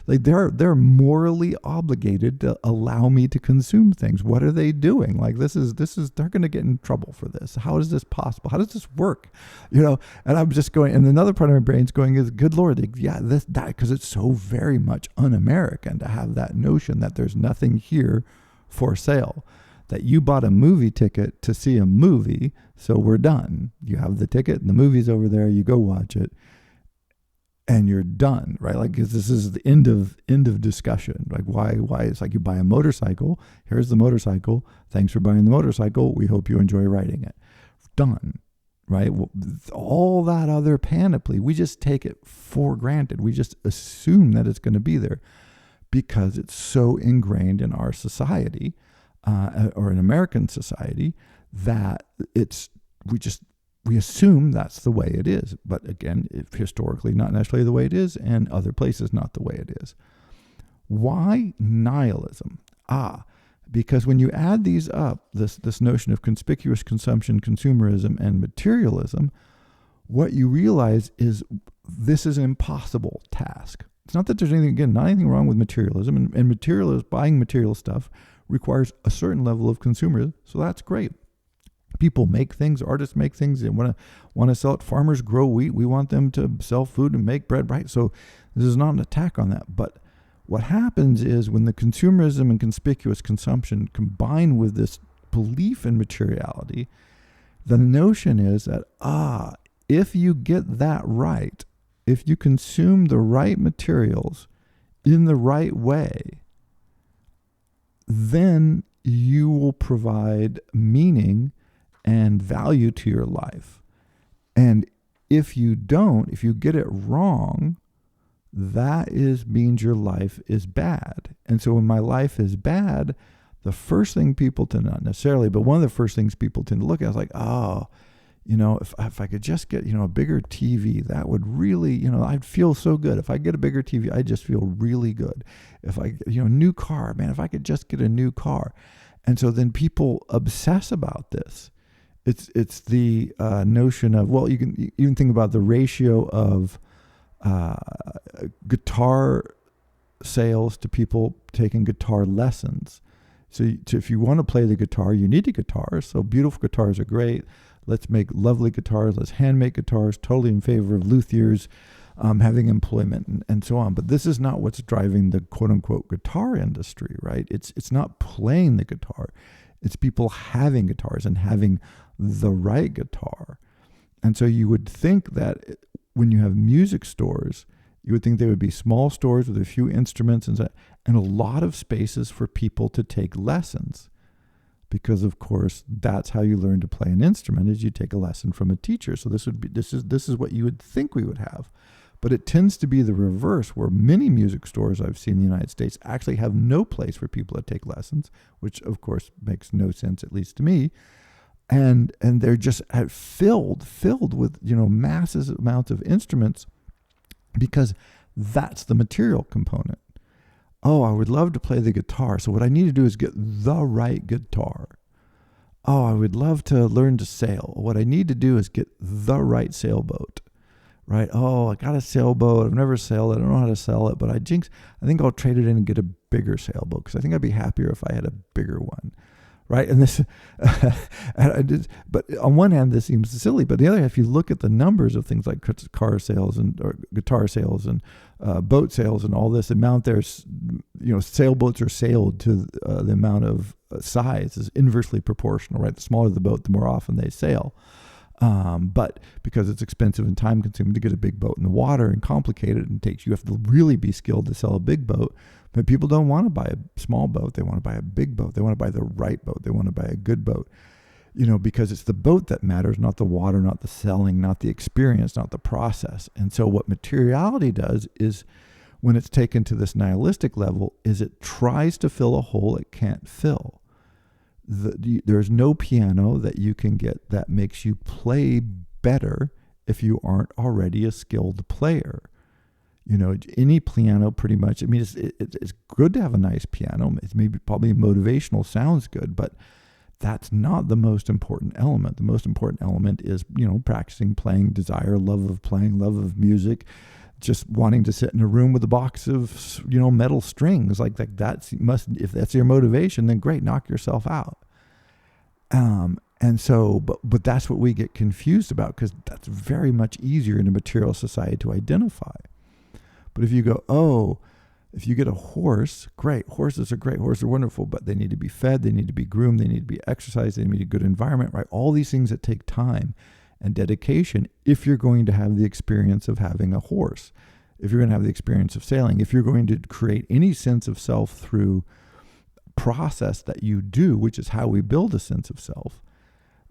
like they're morally obligated to allow me to consume things. What are they doing? This is they're going to get in trouble for this. How is this possible? How does this work? And I'm just going, and another part of my brain's going is, good Lord, that because it's so very much un-American to have that notion that there's nothing here for sale. That you bought a movie ticket to see a movie, so we're done. You have the ticket, and the movie's over there. You go watch it, and you're done, right? This is the end of discussion. Why? It's you buy a motorcycle. Here's the motorcycle. Thanks for buying the motorcycle. We hope you enjoy riding it. Done, right? All that other panoply, we just take it for granted. We just assume that it's going to be there because it's so ingrained in our society. Or in American society, that we assume that's the way it is. But again, historically, not necessarily the way it is, and other places, not the way it is. Why nihilism? Because when you add these up, this notion of conspicuous consumption, consumerism, and materialism, what you realize is this is an impossible task. It's not that there's anything, again, not anything wrong with materialism, and materialism, buying material stuff requires a certain level of consumerism, so that's great. People make things, artists make things, they want to sell it. Farmers grow wheat, we want them to sell food and make bread, right? So this is not an attack on that, but what happens is when the consumerism and conspicuous consumption combine with this belief in materiality, the notion is that, if you get that right, if you consume the right materials in the right way, then you will provide meaning and value to your life. And if you don't, if you get it wrong, that means your life is bad. And so when my life is bad, the first thing people tend, not necessarily, but one of the first things people tend to look at is like, if I could just get, a bigger TV, that would really, I'd feel so good. If I get a bigger TV, I just feel really good. If I, new car, man, if I could just get a new car. And so then people obsess about this. It's the notion of, well, you can even think about the ratio of guitar sales to people taking guitar lessons. So if you want to play the guitar, you need a guitar. So beautiful guitars are great. Let's make lovely guitars. Let's hand make guitars. Totally in favor of luthiers having employment and so on. But this is not what's driving the quote unquote guitar industry, right? It's not playing the guitar. It's people having guitars and having the right guitar. And so you would think that when you have music stores, you would think they would be small stores with a few instruments and a lot of spaces for people to take lessons. Because of course, that's how you learn to play an instrument, is you take a lesson from a teacher. So this is what you would think we would have. But it tends to be the reverse, where many music stores I've seen in the United States actually have no place for people to take lessons, which of course makes no sense, at least to me. And they're just filled with, massive amounts of instruments, because that's the material component. Oh, I would love to play the guitar. So what I need to do is get the right guitar. Oh, I would love to learn to sail. What I need to do is get the right sailboat, right? Oh, I got a sailboat. I've never sailed it. I don't know how to sell it, but I think I'll trade it in and get a bigger sailboat, because I think I'd be happier if I had a bigger one. Right. And this, but on one hand, this seems silly, but the other hand, if you look at the numbers of things like car sales or guitar sales and boat sales and all this amount, there's, sailboats are sailed to the amount of size is inversely proportional, right? The smaller the boat, the more often they sail. But because it's expensive and time consuming to get a big boat in the water and complicated, and you have to really be skilled to sell a big boat. But people don't want to buy a small boat. They want to buy a big boat. They want to buy the right boat. They want to buy a good boat, because it's the boat that matters, not the water, not the selling, not the experience, not the process. And so what materiality does is, when it's taken to this nihilistic level, is it tries to fill a hole it can't fill. There's no piano that you can get that makes you play better if you aren't already a skilled player. Any piano pretty much, it's good to have a nice piano. It's probably motivational, sounds good, but that's not the most important element. The most important element is, practicing playing, desire, love of playing, love of music, just wanting to sit in a room with a box of, metal strings. Like if that's your motivation, then great, knock yourself out. And so, but that's what we get confused about, because that's very much easier in a material society to identify. But if you go, if you get a horse, great. Horses are great. Horses are wonderful, but they need to be fed. They need to be groomed. They need to be exercised. They need a good environment, right? All these things that take time and dedication if you're going to have the experience of having a horse, if you're going to have the experience of sailing, if you're going to create any sense of self through process that you do, which is how we build a sense of self.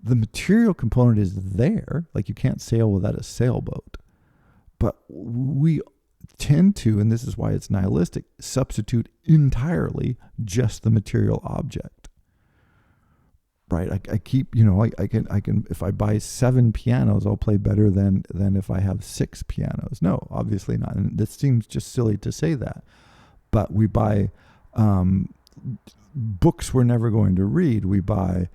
The material component is there. Like, you can't sail without a sailboat. But we tend to, and this is why it's nihilistic, substitute entirely just the material object. Right? I keep, I can, if I buy 7 pianos, I'll play better than if I have 6 pianos. No, obviously not. And this seems just silly to say that. But we buy, books we're never going to read. We buy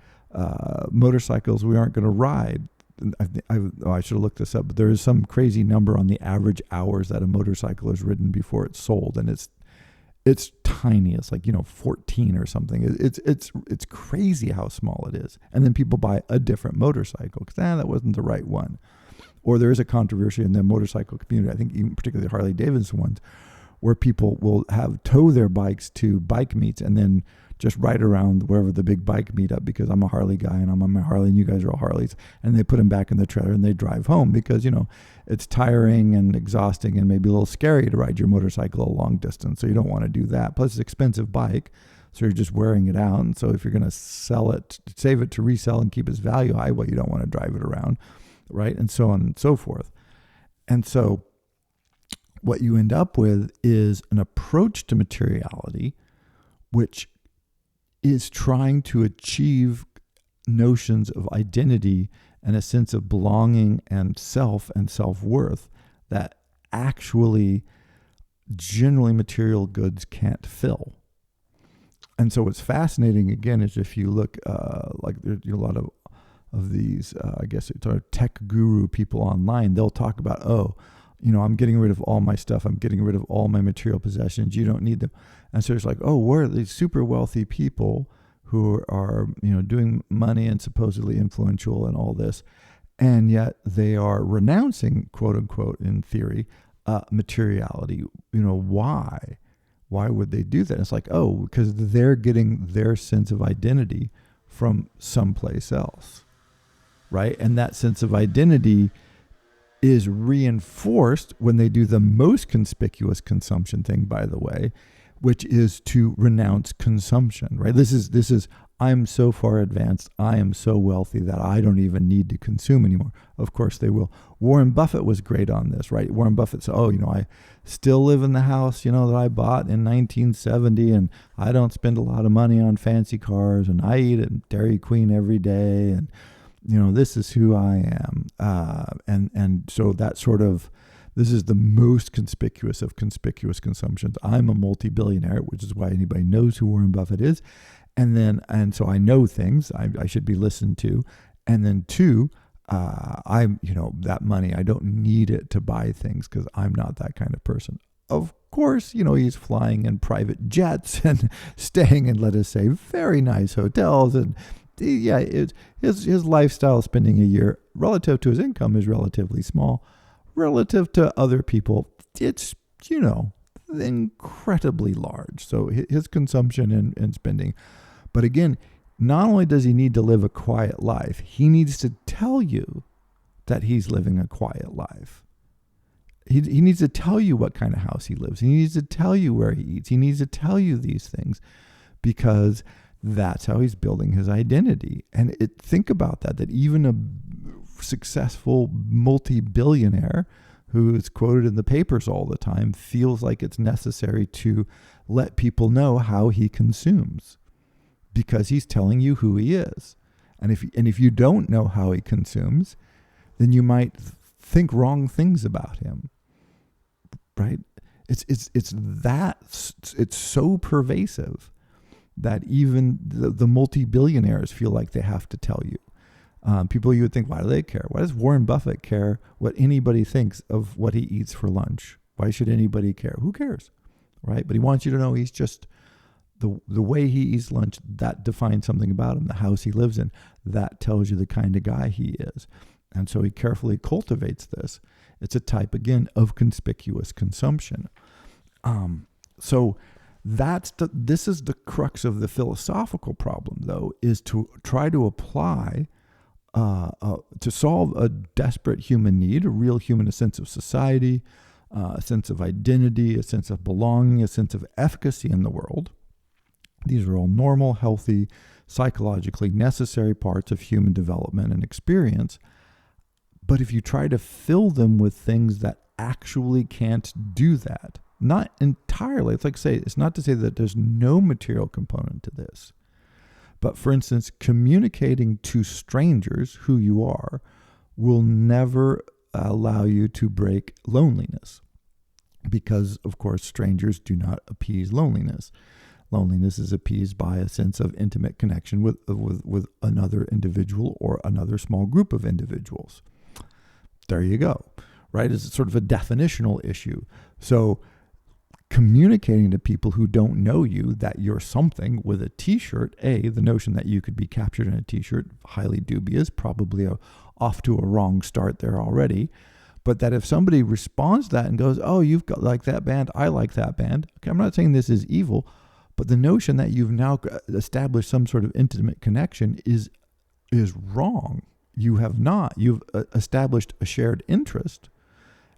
motorcycles we aren't going to ride. I should have looked this up, but there is some crazy number on the average hours that a motorcycle is ridden before it's sold, and it's tiny. It's like 14 or something. It's crazy how small it is. And then people buy a different motorcycle because that wasn't the right one. Or there is a controversy in the motorcycle community, I think even particularly the Harley Davidson ones, where people will tow their bikes to bike meets and then just ride around wherever the big bike meetup, because I'm a Harley guy and I'm on my Harley and you guys are all Harleys, and they put them back in the trailer and they drive home because, it's tiring and exhausting and maybe a little scary to ride your motorcycle a long distance. So you don't want to do that. Plus it's an expensive bike. So you're just wearing it out. And so if you're going to sell it, save it to resell and keep its value high, well, you don't want to drive it around, right? And so on and so forth. And so what you end up with is an approach to materiality, which is trying to achieve notions of identity and a sense of belonging and self-worth that actually generally material goods can't fill. And so what's fascinating, again, is if you look, like there's a lot of these, I guess it's our tech guru people online, they'll talk about, I'm getting rid of all my stuff. I'm getting rid of all my material possessions. You don't need them. And so it's like, where are these super wealthy people who are, doing money and supposedly influential and all this, and yet they are renouncing, quote unquote, in theory, materiality. Why? Why would they do that? It's like, because they're getting their sense of identity from someplace else, right? And that sense of identity is reinforced when they do the most conspicuous consumption thing, by the way, which is to renounce consumption, right? This is I'm so far advanced, I am so wealthy that I don't even need to consume anymore. Of course they will. Warren Buffett was great on this, right? Warren Buffett said, I still live in the house, that I bought in 1970, and I don't spend a lot of money on fancy cars, and I eat at Dairy Queen every day, and this is who I am. And so that sort of, this is the most conspicuous of conspicuous consumptions. I'm a multi-billionaire, which is why anybody knows who Warren Buffett is. And so I know things I should be listened to. And then two, that money, I don't need it to buy things because I'm not that kind of person. Of course, he's flying in private jets and staying in, let us say, very nice hotels. And yeah, his lifestyle spending a year relative to his income is relatively small. Relative to other people, it's, incredibly large. So his consumption and spending. But again, not only does he need to live a quiet life, he needs to tell you that he's living a quiet life. He needs to tell you what kind of house he lives. He needs to tell you where he eats. He needs to tell you these things because that's how he's building his identity. And think about that even a successful multi-billionaire who is quoted in the papers all the time feels like it's necessary to let people know how he consumes because he's telling you who he is. And if you don't know how he consumes, then you might think wrong things about him, right? It's so pervasive that even the multi-billionaires feel like they have to tell you. People you would think, why do they care? Why does Warren Buffett care what anybody thinks of what he eats for lunch? Why should anybody care? Who cares, right? But he wants you to know he's just, the way he eats lunch, that defines something about him. The house he lives in, that tells you the kind of guy he is. And so he carefully cultivates this. It's a type, again, of conspicuous consumption. So this is the crux of the philosophical problem, though, is to try to apply, to solve a desperate human need, a real human, a sense of society, a sense of identity, a sense of belonging, a sense of efficacy in the world. These are all normal, healthy, psychologically necessary parts of human development and experience. But if you try to fill them with things that actually can't do that, not entirely, it's not to say that there's no material component to this. But for instance, communicating to strangers who you are will never allow you to break loneliness because, of course, strangers do not appease loneliness. Loneliness is appeased by a sense of intimate connection with another individual or another small group of individuals. There you go, right? It's sort of a definitional issue. So communicating to people who don't know you that you're something with a t-shirt, the notion that you could be captured in a t-shirt, highly dubious, probably off to a wrong start there already. But that if somebody responds to that and goes, oh, you've got like that band, I like that band. Okay, I'm not saying this is evil, but the notion that you've now established some sort of intimate connection is wrong. You have not. You've established a shared interest,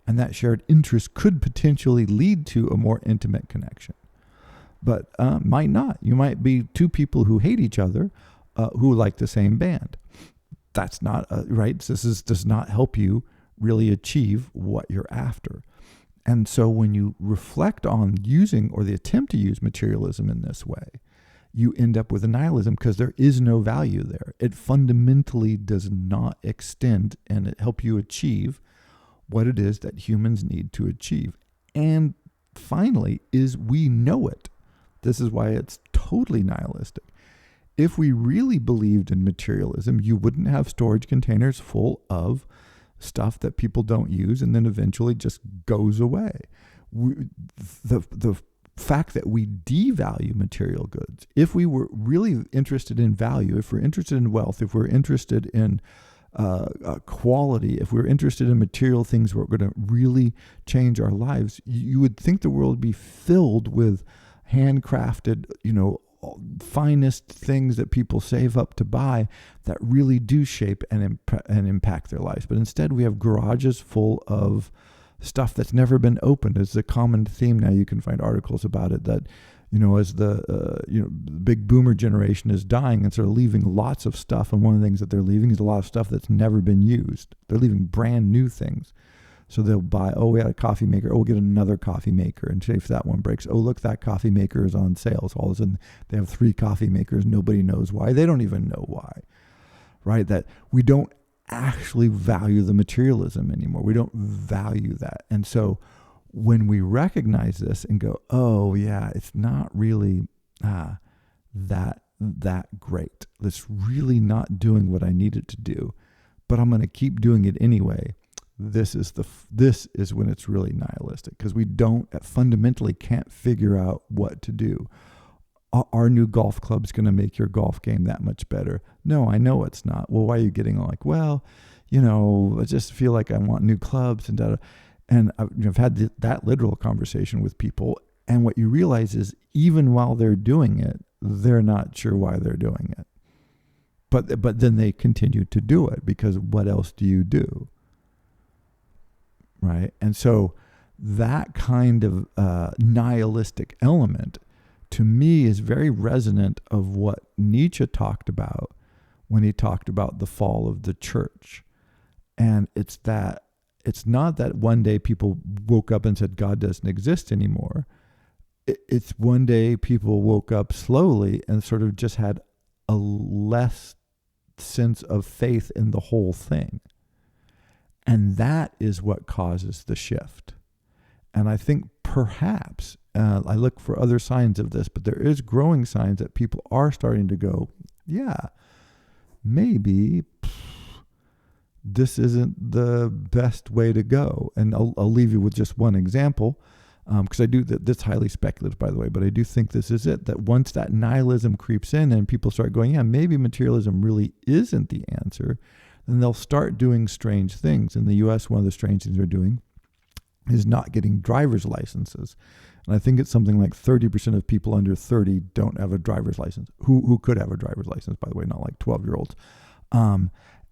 and that shared interest could potentially lead to a more intimate connection, but might not. You might be two people who hate each other who like the same band. That's not right. This does not help you really achieve what you're after. And so when you reflect on using or the attempt to use materialism in this way, you end up with a nihilism because there is no value there. It fundamentally does not extend and help you achieve what it is that humans need to achieve. And finally, is we know it. This is why it's totally nihilistic. If we really believed in materialism, you wouldn't have storage containers full of stuff that people don't use and then eventually just goes away. The fact that we devalue material goods, if we were really interested in value, if we're interested in wealth, if we're interested in quality, if we're interested in material things that are going to really change our lives, you would think the world would be filled with handcrafted, finest things that people save up to buy that really do shape and impact their lives. But instead, we have garages full of stuff that's never been opened. It's a common theme now. You can find articles about it that, as the big boomer generation is dying and sort of leaving lots of stuff. And one of the things that they're leaving is a lot of stuff that's never been used. They're leaving brand new things. So they'll buy, we had a coffee maker. We'll get another coffee maker. And if that one breaks, look, that coffee maker is on sale. So all of a sudden they have 3 coffee makers. Nobody knows why. They don't even know why, right? That we don't actually value the materialism anymore. We don't value that. And so when we recognize this and go, oh yeah, it's not really that great. It's really not doing what I need it to do, but I'm going to keep doing it anyway. This is when it's really nihilistic, because we fundamentally can't figure out what to do. Our new golf club's going to make your golf game that much better. No, I know it's not. Well, why are you getting like, well, I just feel like I want new clubs and da-da. And I've had that literal conversation with people. And what you realize is even while they're doing it, they're not sure why they're doing it. But then they continue to do it, because what else do you do? Right? And so that kind of nihilistic element, to me, is very resonant of what Nietzsche talked about when he talked about the fall of the church. And it's not that one day people woke up and said God doesn't exist anymore. It's one day people woke up slowly and sort of just had a less sense of faith in the whole thing. And that is what causes the shift. And I think perhaps, I look for other signs of this, but there is growing signs that people are starting to go, yeah, maybe this isn't the best way to go. And I'll leave you with just one example, because I do that's highly speculative, by the way, but I do think this is it, that once that nihilism creeps in and people start going, yeah, maybe materialism really isn't the answer, then they'll start doing strange things. In the U.S., one of the strange things they're doing is not getting driver's licenses. And I think it's something like 30% of people under 30 don't have a driver's license, who could have a driver's license, by the way, not like 12-year-olds.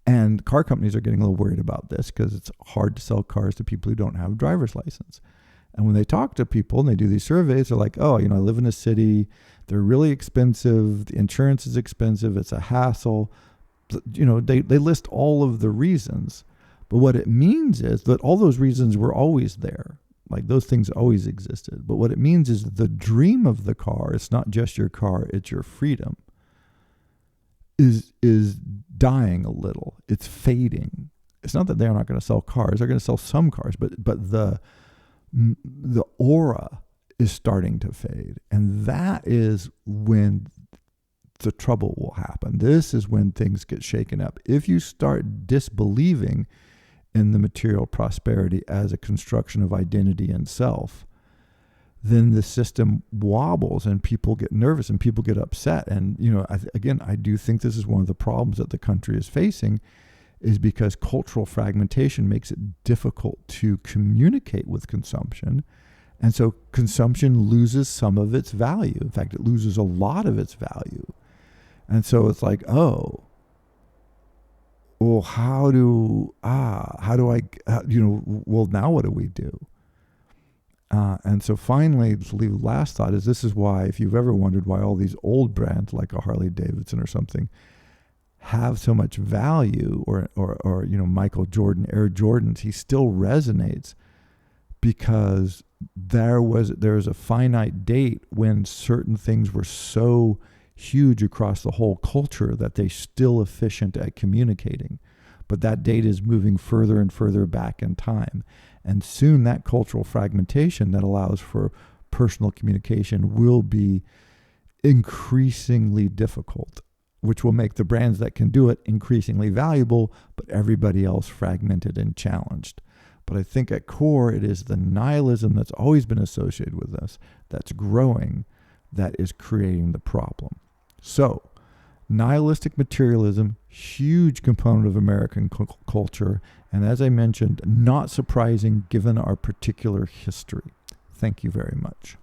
And car companies are getting a little worried about this because it's hard to sell cars to people who don't have a driver's license. And when they talk to people and they do these surveys, they're like, oh, I live in a city. They're really expensive. The insurance is expensive. It's a hassle. They list all of the reasons. But what it means is that all those reasons were always there. Like those things always existed. But what it means is the dream of the car, it's not just your car, it's your freedom, is dying a little. It's fading. It's not that they're not going to sell cars. They're going to sell some cars, but the aura is starting to fade. And that is when the trouble will happen. This is when things get shaken up. If you start disbelieving in the material prosperity as a construction of identity and self, then the system wobbles and people get nervous and people get upset. And, I do think this is one of the problems that the country is facing, is because cultural fragmentation makes it difficult to communicate with consumption. And so consumption loses some of its value. In fact, it loses a lot of its value. And so it's like, well, now what do we do? And so finally, the last thought is, this is why, if you've ever wondered why all these old brands like a Harley Davidson or something have so much value, or Michael Jordan, Air Jordans, he still resonates because there was a finite date when certain things were so huge across the whole culture that they're still efficient at communicating. But that date is moving further and further back in time. And soon that cultural fragmentation that allows for personal communication will be increasingly difficult, which will make the brands that can do it increasingly valuable, but everybody else fragmented and challenged. But I think at core, it is the nihilism that's always been associated with us, that's growing, that is creating the problem. So, nihilistic materialism, huge component of American culture, and as I mentioned, not surprising given our particular history. Thank you very much.